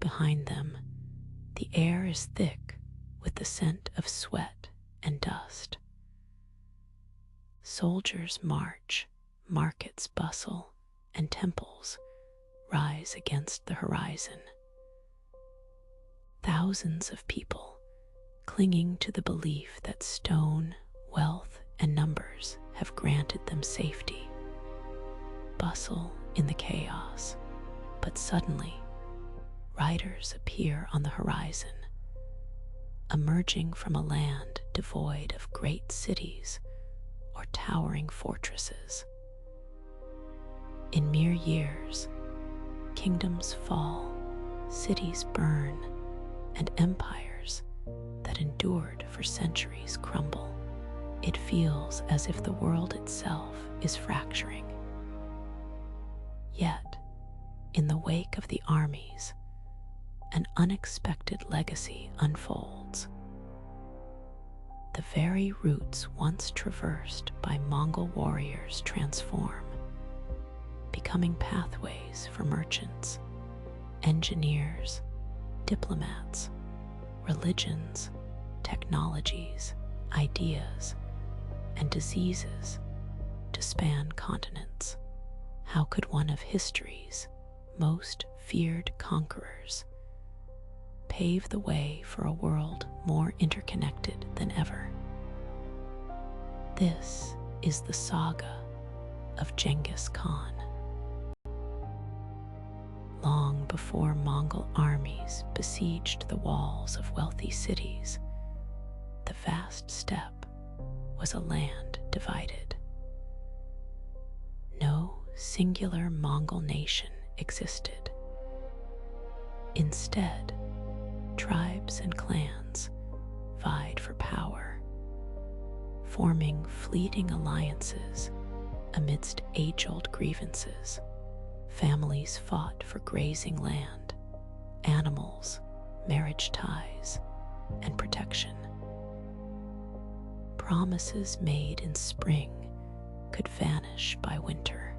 behind them, the air is thick with the scent of sweat and dust. Soldiers march, markets bustle, and temples rise against the horizon. Thousands of people clinging to the belief that stone, wealth, and numbers have granted them safety, bustle in the chaos, but suddenly riders appear on the horizon, emerging from a land devoid of great cities or towering fortresses. In mere years, kingdoms fall, cities burn, and empires that endured for centuries crumble. It feels as if the world itself is fracturing. Yet, in the wake of the armies, an unexpected legacy unfolds. The very routes once traversed by Mongol warriors transform, becoming pathways for merchants, engineers, diplomats, religions, technologies, ideas, and diseases to span continents. How could one of history's most feared conquerors pave the way for a world more interconnected than ever? This is the saga of Genghis Khan. Long before Mongol armies besieged the walls of wealthy cities, the vast steppe was a land divided. No singular Mongol nation existed. Instead, tribes and clans vied for power, forming fleeting alliances amidst age-old grievances. Families fought for grazing land, animals, marriage ties, and protection. Promises made in spring could vanish by winter.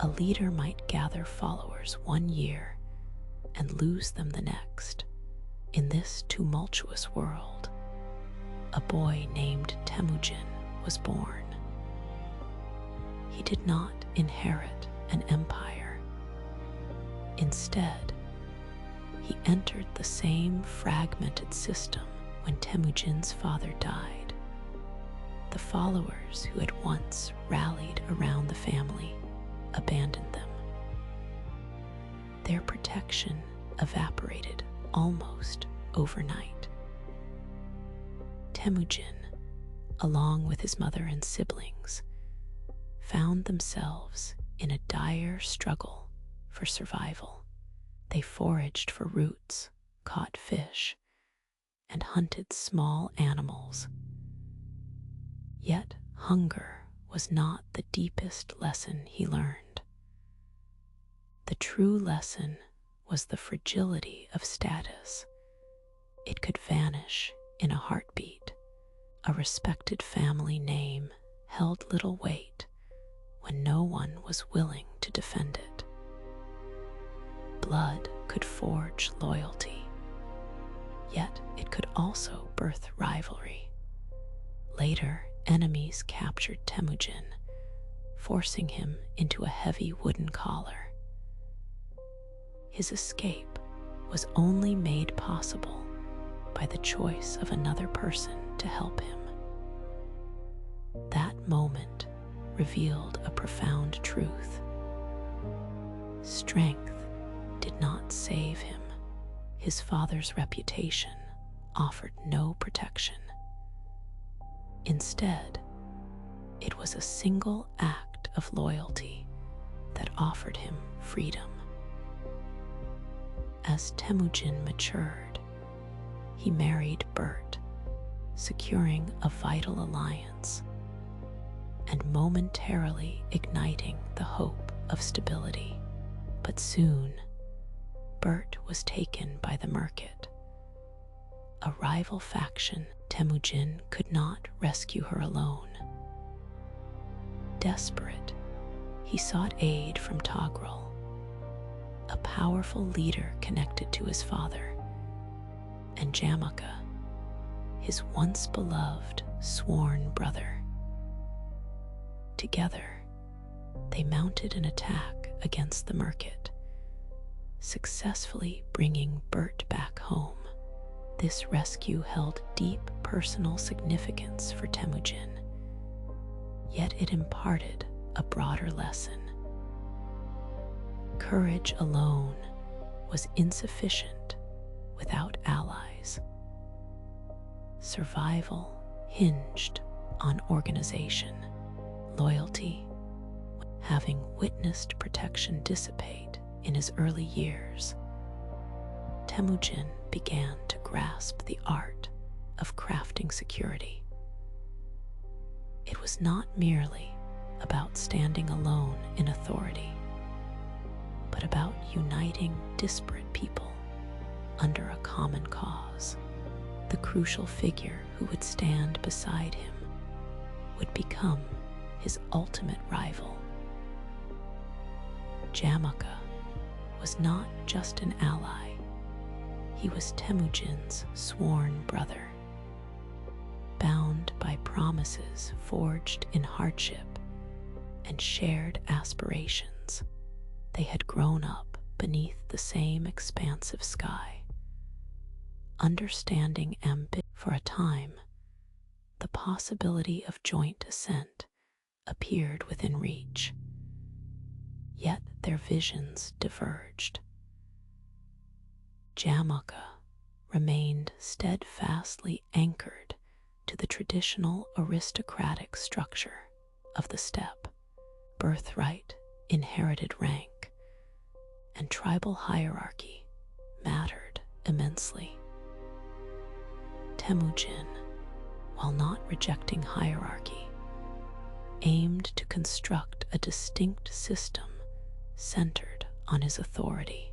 A leader might gather followers one year and lose them the next. In this tumultuous world, a boy named Temujin was born. He did not inherit an empire. Instead, he entered the same fragmented system when Temujin's father died. The followers who had once rallied around the family abandoned them. Their protection evaporated almost overnight. Temujin, along with his mother and siblings, found themselves in a dire struggle for survival. They foraged for roots, caught fish, and hunted small animals. Yet hunger was not the deepest lesson he learned. The true lesson was the fragility of status. It could vanish in a heartbeat. A respected family name held little weight when no one was willing to defend it. Blood could forge loyalty, yet it could also birth rivalry. Later, enemies captured Temujin, forcing him into a heavy wooden collar. His escape was only made possible by the choice of another person to help him. That moment revealed a profound truth. Strength did not save him. His father's reputation offered no protection. Instead, it was a single act of loyalty that offered him freedom. As Temujin matured, he married Bert, securing a vital alliance and momentarily igniting the hope of stability. But soon, Bert was taken by the Merkit, a rival faction. Temujin could not rescue her alone. Desperate, he sought aid from Togrul, a powerful leader connected to his father, and Jamaka, his once beloved sworn brother. Together, they mounted an attack against the Merkit, successfully bringing Bert back home. This rescue held deep personal significance for Temujin, yet it imparted a broader lesson. Courage alone was insufficient without allies. Survival hinged on organization, loyalty. Having witnessed protection dissipate in his early years, Temujin began to grasp the art of crafting security. It was not merely about standing alone in authority, but about uniting disparate people under a common cause. The crucial figure who would stand beside him would become his ultimate rival. Jamaka was not just an ally, he was Temujin's sworn brother. Bound by promises forged in hardship and shared aspirations, they had grown up beneath the same expansive sky. Understanding ambition for a time, the possibility of joint ascent appeared within reach. Yet their visions diverged. Jamaka remained steadfastly anchored to the traditional aristocratic structure of the steppe. Birthright, inherited rank, and tribal hierarchy mattered immensely. Temujin, while not rejecting hierarchy, aimed to construct a distinct system centered on his authority.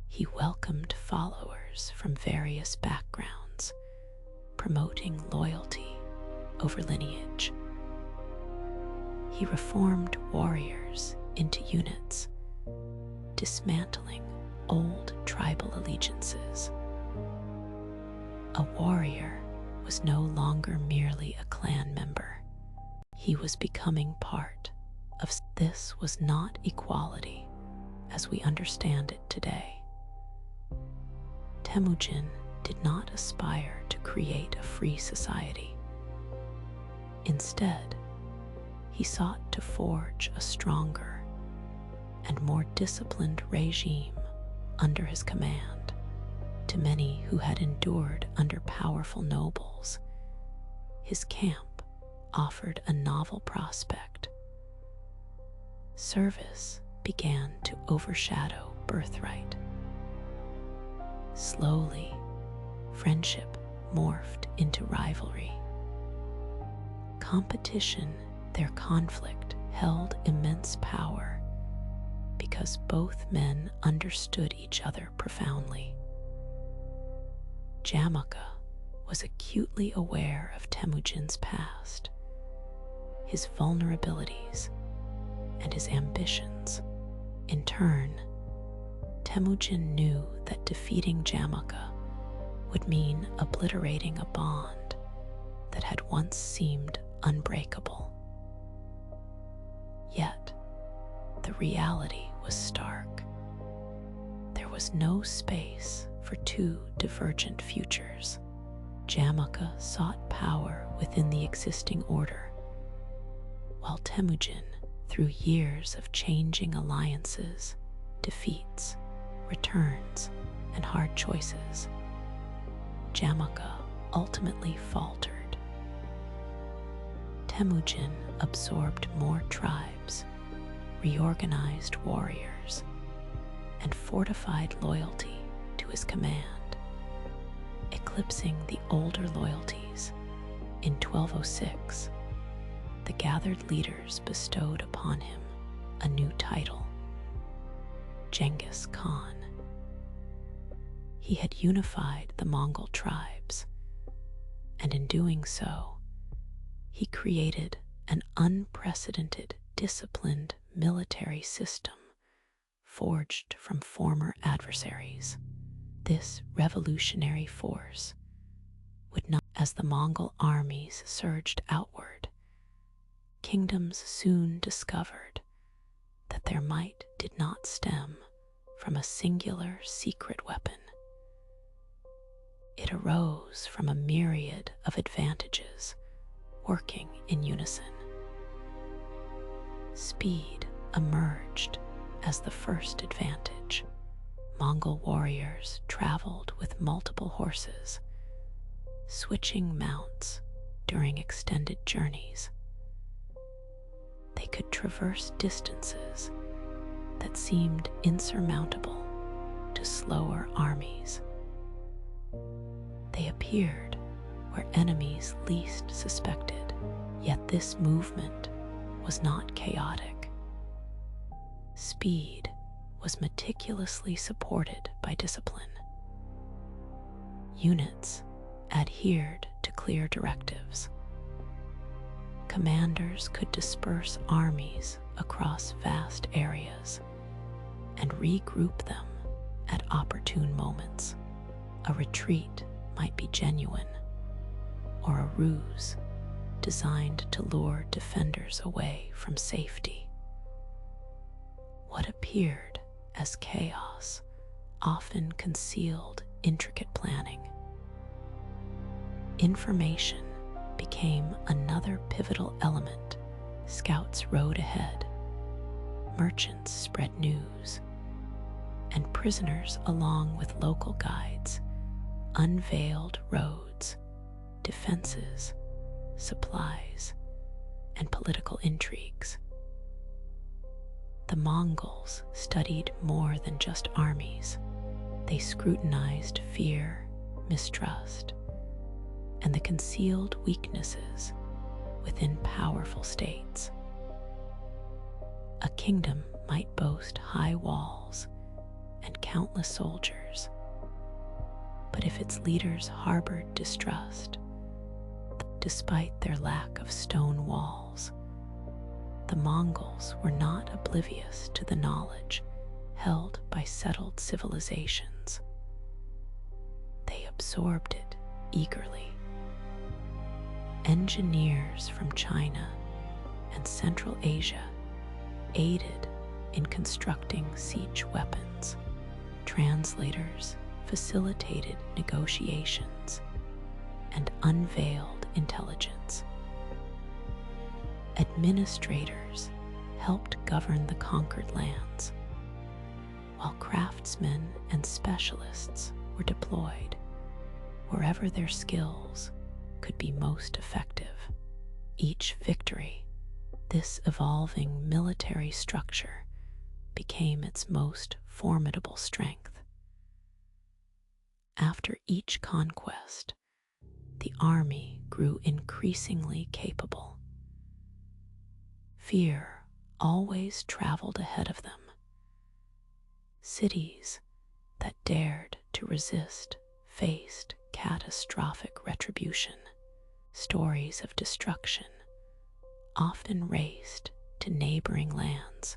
He welcomed followers from various backgrounds, promoting loyalty over lineage. He reformed warriors into units, dismantling old tribal allegiances. A warrior was no longer merely a clan member. He was becoming part of. This was not equality as we understand it today. Temujin did not aspire to create a free society. Instead, he sought to forge a stronger and more disciplined regime under his command. To many who had endured under powerful nobles, his camp offered a novel prospect. Service began to overshadow birthright. Slowly, friendship morphed into rivalry. Competition, their conflict, held immense power because both men understood each other profoundly. Jamaka was acutely aware of Temujin's past, his vulnerabilities, and his ambitions. In turn, Temujin knew that defeating Jamaka would mean obliterating a bond that had once seemed unbreakable. Yet, the reality was stark. There was no space for two divergent futures. Jamaka sought power within the existing order, while Temujin, through years of changing alliances, defeats, returns, and hard choices, Jamaka ultimately faltered. Temujin absorbed more tribes, reorganized warriors, and fortified loyalty to his command, eclipsing the older loyalties. In 1206, the gathered leaders bestowed upon him a new title, Genghis Khan. He had unified the Mongol tribes, and in doing so, he created an unprecedented, disciplined military system forged from former adversaries. This revolutionary force would not, as the Mongol armies surged outward, kingdoms soon discovered that their might did not stem from a singular secret weapon. It arose from a myriad of advantages working in unison. Speed emerged as the first advantage. Mongol warriors traveled with multiple horses, switching mounts during extended journeys. They could traverse distances that seemed insurmountable to slower armies. They appeared where enemies least suspected, yet this movement was not chaotic. Speed was meticulously supported by discipline. Units adhered to clear directives. Commanders could disperse armies across vast areas and regroup them at opportune moments. A retreat might be genuine, or a ruse designed to lure defenders away from safety. What appeared as chaos often concealed intricate planning. Information became another pivotal element. Scouts rode ahead, merchants spread news, and prisoners, along with local guides, unveiled roads, defenses, supplies, and political intrigues. The Mongols studied more than just armies. They scrutinized fear, mistrust, and the concealed weaknesses within powerful states. A kingdom might boast high walls and countless soldiers, but if its leaders harbored distrust, despite their lack of stone walls, the Mongols were not oblivious to the knowledge held by settled civilizations. They absorbed it eagerly. Engineers from China and Central Asia aided in constructing siege weapons. Translators facilitated negotiations and unveiled intelligence. Administrators helped govern the conquered lands, while craftsmen and specialists were deployed wherever their skills could be most effective. Each victory, this evolving military structure, became its most formidable strength. After each conquest, the army grew increasingly capable. Fear always traveled ahead of them. Cities that dared to resist faced catastrophic retribution. Stories of destruction often raced to neighboring lands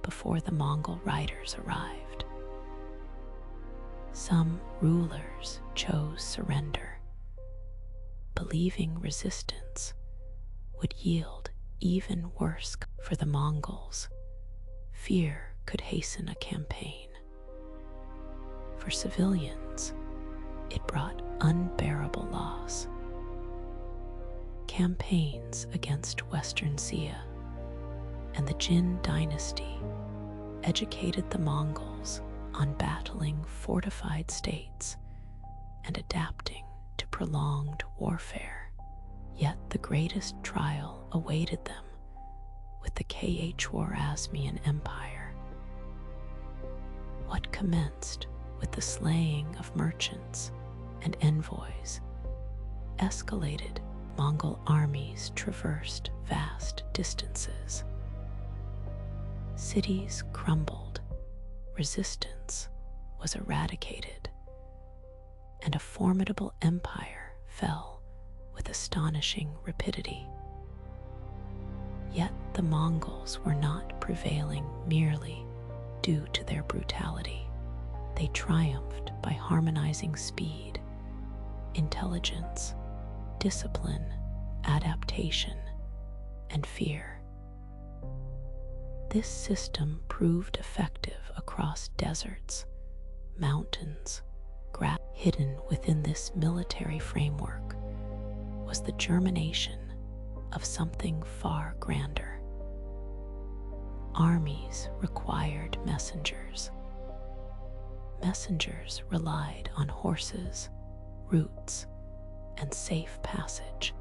before the Mongol riders arrived. Some rulers chose surrender, believing resistance would yield even worse. For the Mongols, fear could hasten a campaign. For civilians, it brought unbearable loss. Campaigns against Western Xia and the Jin dynasty educated the Mongols on battling fortified states and adapting to prolonged warfare. Yet the greatest trial awaited them with the Khwarezmian Empire. What commenced with the slaying of merchants and envoys escalated. Mongol armies traversed vast distances. Cities crumbled, resistance was eradicated, and a formidable empire fell with astonishing rapidity. Yet the Mongols were not prevailing merely due to their brutality. They triumphed by harmonizing speed, intelligence, discipline, adaptation, and fear. This system proved effective across deserts, mountains, hidden within this military framework was the germination of something far grander. Armies required messengers. Messengers relied on horses, routes, and safe passage.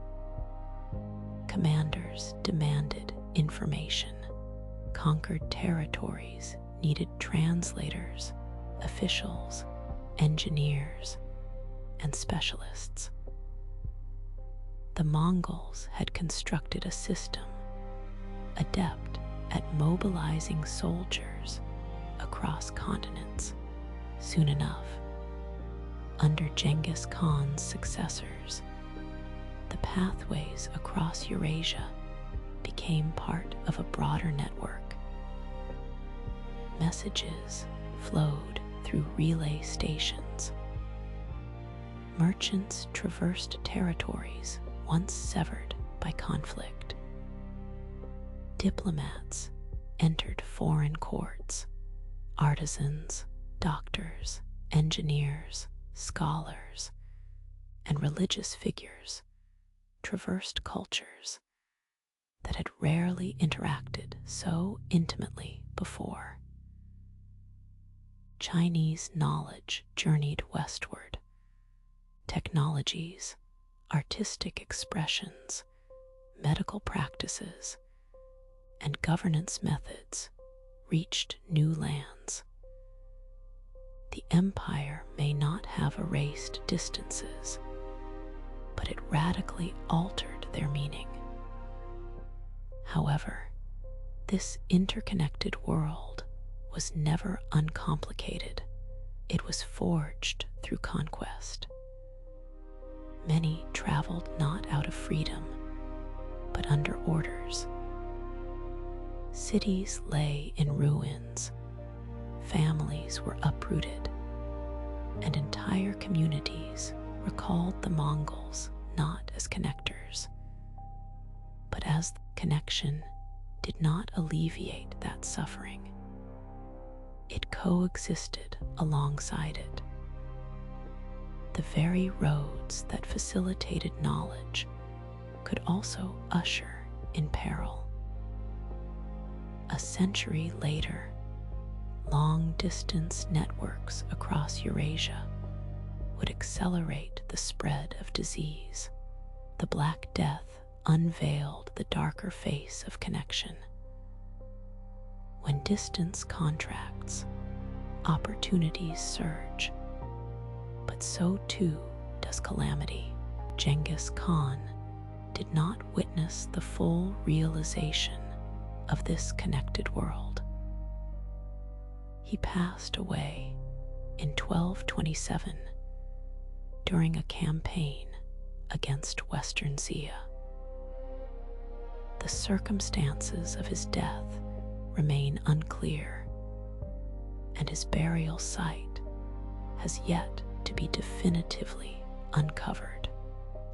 Commanders demanded information. Conquered territories needed translators, officials, engineers, and specialists. The Mongols had constructed a system adept at mobilizing soldiers across continents. Soon enough, under Genghis Khan's successors, the pathways across Eurasia became part of a broader network. Messages flowed through relay stations. Merchants traversed territories once severed by conflict. Diplomats entered foreign courts. Artisans, doctors, engineers, scholars, and religious figures traversed cultures that had rarely interacted so intimately before. Chinese knowledge journeyed westward. Technologies, artistic expressions, medical practices, and governance methods reached new lands. The empire may not have erased distances, but it radically altered their meaning. However, this interconnected world was never uncomplicated. It was forged through conquest. Many traveled not out of freedom, but under orders. Cities lay in ruins, families were uprooted, and entire communities recalled the Mongols not as connectors, but as connection did not alleviate that suffering. It coexisted alongside it. The very roads that facilitated knowledge could also usher in peril. A century later, long-distance networks across Eurasia would accelerate the spread of disease. The Black Death unveiled the darker face of connection. When distance contracts, opportunities surge, but so too does calamity. Genghis Khan did not witness the full realization of this connected world. He passed away in 1227 during a campaign against Western Xia. The circumstances of his death remain unclear, and his burial site has yet to be definitively uncovered.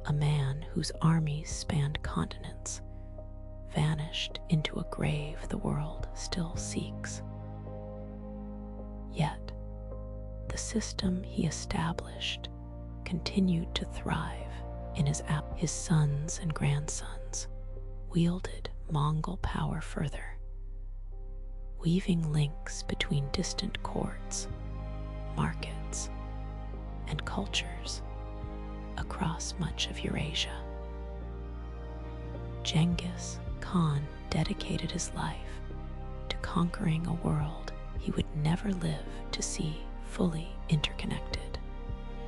A man whose armies spanned continents vanished into a grave the world still seeks. Yet, the system he established continued to thrive in his sons and grandsons wielded Mongol power further, weaving links between distant courts, markets, and cultures across much of Eurasia. Genghis Khan dedicated his life to conquering a world he would never live to see fully interconnected.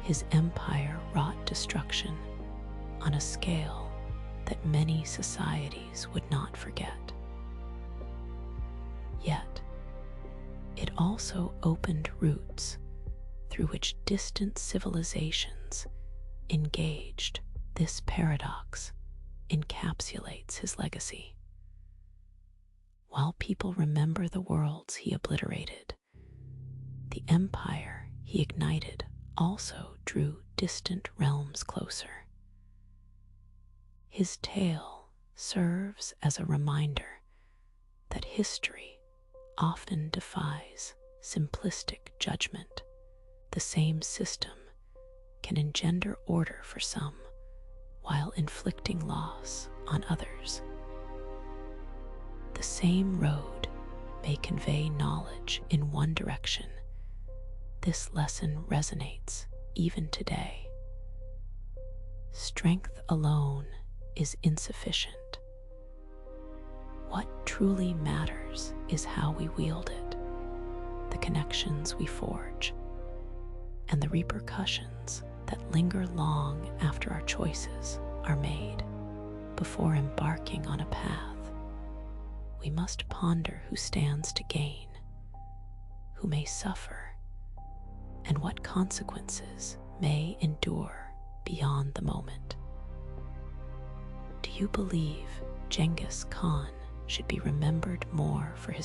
His empire wrought destruction on a scale that many societies would not forget. Yet, it also opened routes through which distant civilizations engaged. This paradox encapsulates his legacy. While people remember the worlds he obliterated, The empire he ignited also drew distant realms closer. His tale serves as a reminder that history often defies simplistic judgment. The same system can engender order for some while inflicting loss on others. The same road may convey knowledge in one direction. This lesson resonates even today. Strength alone is insufficient. What truly matters is how we wield it, the connections we forge, and the repercussions that linger long after our choices are made. Before embarking on a path, we must ponder who stands to gain, who may suffer, and what consequences may endure beyond the moment. Do you believe Genghis Khan should be remembered more for his